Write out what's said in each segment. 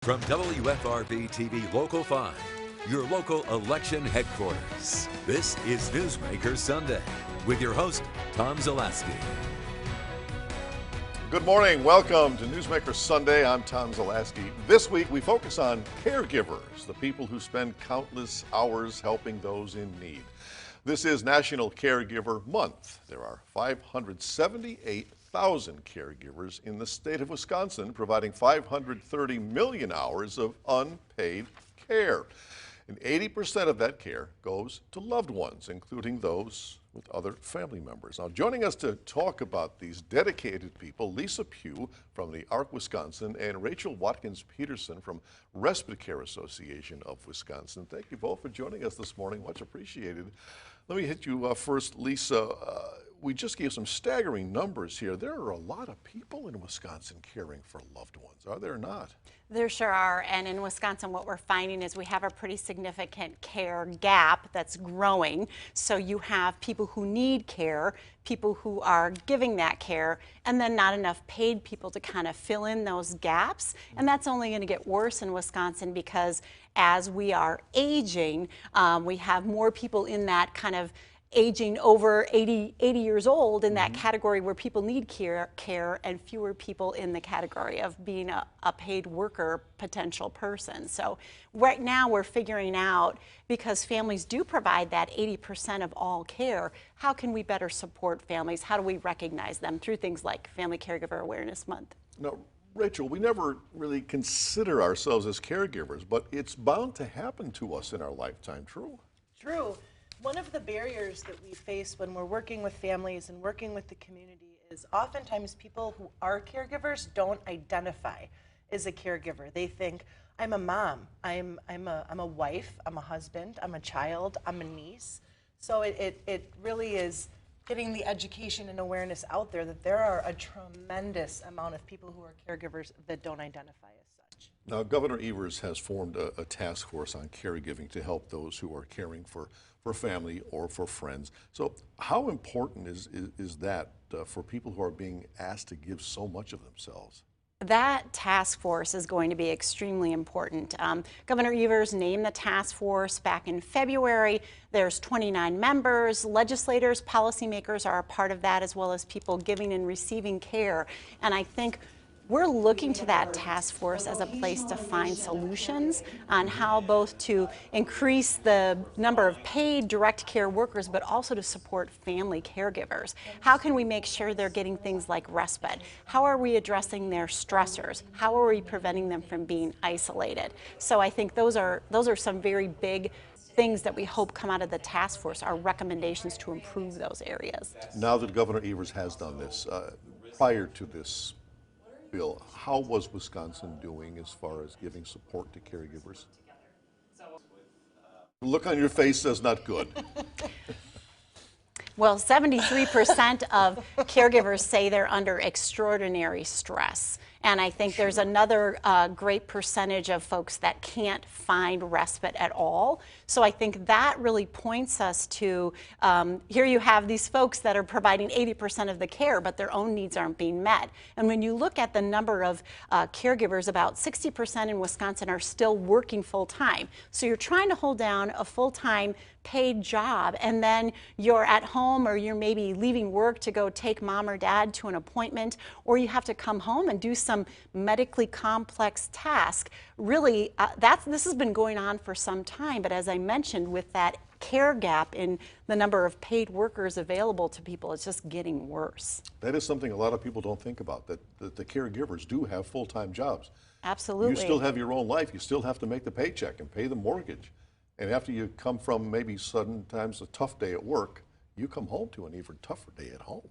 From WFRV TV Local 5, your local election headquarters, this is Newsmaker Sunday with your host, Tom Zaleski. Good morning. Welcome to Newsmaker Sunday. I'm Tom Zaleski. This week we focus on caregivers, the people who spend countless hours helping those in need. This is National Caregiver Month. There are 578,000 caregivers in the state of Wisconsin, providing 530 million hours of unpaid care. And 80% of that care goes to loved ones, including those with other family members. Now, joining us to talk about these dedicated people, Lisa Pugh from the ARC Wisconsin and Rachel Watkins-Peterson from Respite Care Association of Wisconsin. Thank you both for joining us this morning. Much appreciated. Let me hit you first, Lisa. We just gave some staggering numbers here. There are a lot of people in Wisconsin caring for loved ones, are there not? There sure are, and in Wisconsin what we're finding is we have a pretty significant care gap that's growing. So you have people who need care, people who are giving that care, and then not enough paid people to kind of fill in those gaps. And that's only going to get worse in Wisconsin because as we are aging, we have more people in that kind of aging over 80 years old in that category where people need care and fewer people in the category of being a paid worker potential person. So right now we're figuring out, because families do provide that 80% of all care, how can we better support families? How do we recognize them through things like Family Caregiver Awareness Month? Now, Rachel, we never really consider ourselves as caregivers, but it's bound to happen to us in our lifetime, true? True. One of the barriers that we face when we're working with families and working with the community is oftentimes people who are caregivers don't identify as a caregiver. They think, I'm a mom, I'm a wife, I'm a husband, I'm a child, I'm a niece. So it really is getting the education and awareness out there that there are a tremendous amount of people who are caregivers that don't identify as such. Now, Governor Evers has formed a task force on caregiving to help those who are caring for family or for friends. So how important is that for people who are being asked to give so much of themselves? That task force is going to be extremely important. Governor Evers named the task force back in February. There's 29 members, legislators, policymakers are a part of that, as well as people giving and receiving care. And I think we're looking to that task force as a place to find solutions on how both to increase the number of paid direct care workers, but also to support family caregivers. How can we make sure they're getting things like respite? How are we addressing their stressors? How are we preventing them from being isolated? So I think those are some very big things that we hope come out of the task force, are recommendations to improve those areas. Now that Governor Evers has done this, prior to this bill, how was Wisconsin doing as far as giving support to caregivers? The look on your face says not good. Well, 73% of caregivers say they're under extraordinary stress. And I think there's another great percentage of folks that can't find respite at all. So I think that really points us to, here you have these folks that are providing 80% of the care, but their own needs aren't being met. And when you look at the number of caregivers, about 60% in Wisconsin are still working full-time. So you're trying to hold down a full-time paid job, and then you're at home, or you're maybe leaving work to go take mom or dad to an appointment, or you have to come home and do some medically complex task. Really, this has been going on for some time, but as I mentioned, with that care gap in the number of paid workers available to people, it's just getting worse. That is something a lot of people don't think about, that the caregivers do have full-time jobs. Absolutely. You still have your own life. You still have to make the paycheck and pay the mortgage. And after you come from maybe sometimes a tough day at work, you come home to an even tougher day at home.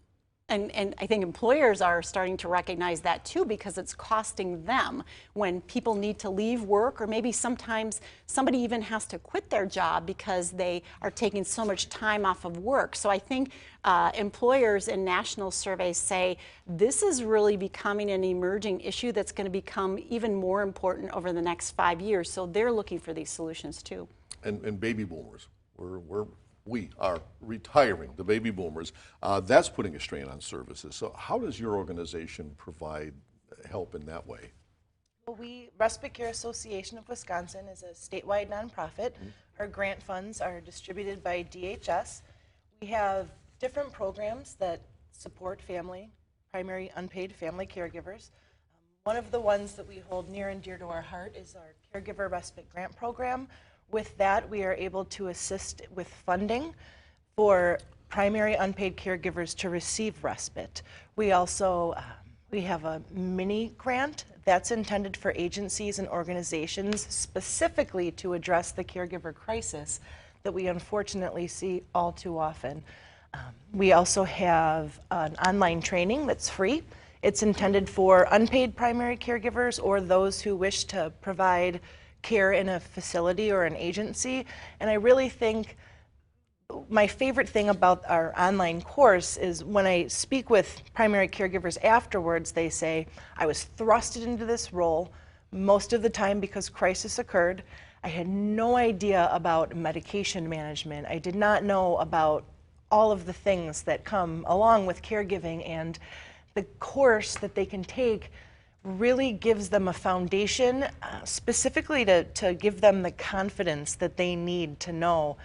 And I think employers are starting to recognize that too, because it's costing them when people need to leave work, or maybe sometimes somebody even has to quit their job because they are taking so much time off of work. So I think employers in national surveys say this is really becoming an emerging issue that's going to become even more important over the next 5 years. So they're looking for these solutions too. And baby boomers, we are retiring, the baby boomers. That's putting a strain on services. So how does your organization provide help in that way? Respite Care Association of Wisconsin is a statewide nonprofit. Our grant funds are distributed by DHS. We have different programs that support primary unpaid family caregivers. One of the ones that we hold near and dear to our heart is our Caregiver Respite Grant Program. With that, we are able to assist with funding for primary unpaid caregivers to receive respite. We also we have a mini grant that's intended for agencies and organizations specifically to address the caregiver crisis that we unfortunately see all too often. We also have an online training that's free. It's intended for unpaid primary caregivers or those who wish to provide care in a facility or an agency. And I really think my favorite thing about our online course is when I speak with primary caregivers afterwards, they say, I was thrusted into this role most of the time because crisis occurred. I had no idea about medication management. I did not know about all of the things that come along with caregiving, and the course that they can take really gives them a foundation specifically to give them the confidence that they need to know,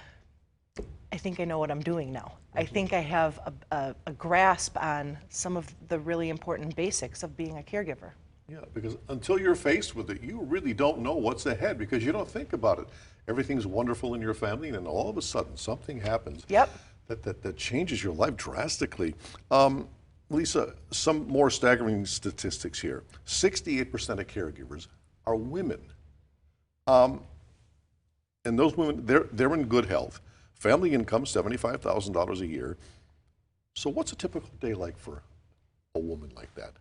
I think I know what I'm doing now. I think I have a grasp on some of the really important basics of being a caregiver. Yeah, because until you're faced with it, you really don't know what's ahead because you don't think about it. Everything's wonderful in your family, and then all of a sudden something happens that changes your life drastically. Lisa, some more staggering statistics here. 68% of caregivers are women. And those women, they're in good health. Family income, $75,000 a year. So what's a typical day like for a woman like that?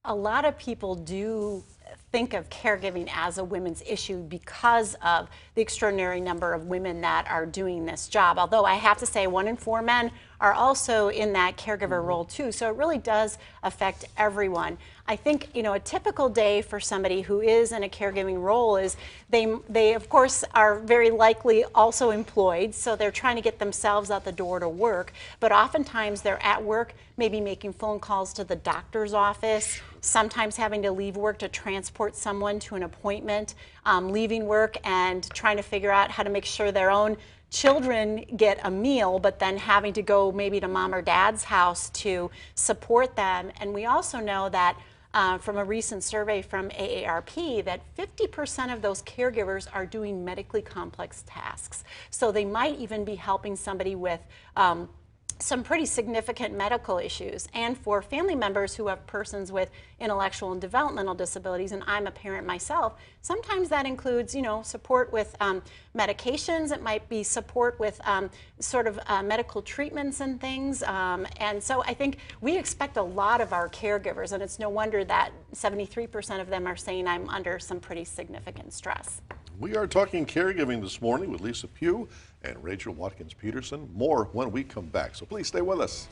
A lot of people do think of caregiving as a women's issue because of the extraordinary number of women that are doing this job. Although I have to say 1 in 4 men are also in that caregiver role too. So it really does affect everyone. I think, you know, a typical day for somebody who is in a caregiving role is they of course are very likely also employed, so they're trying to get themselves out the door to work, but oftentimes they're at work, maybe making phone calls to the doctor's office, sometimes having to leave work to transport someone to an appointment, leaving work and trying to figure out how to make sure their own children get a meal, but then having to go maybe to mom or dad's house to support them. And we also know that from a recent survey from AARP that 50% of those caregivers are doing medically complex tasks. So they might even be helping somebody with some pretty significant medical issues. And for family members who have persons with intellectual and developmental disabilities, and I'm a parent myself, sometimes that includes, you know, support with medications. It might be support with medical treatments and things. And so I think we expect a lot of our caregivers, and it's no wonder that 73% of them are saying I'm under some pretty significant stress. We are talking caregiving this morning with Lisa Pugh and Rachel Watkins-Peterson. More when we come back, so please stay with us.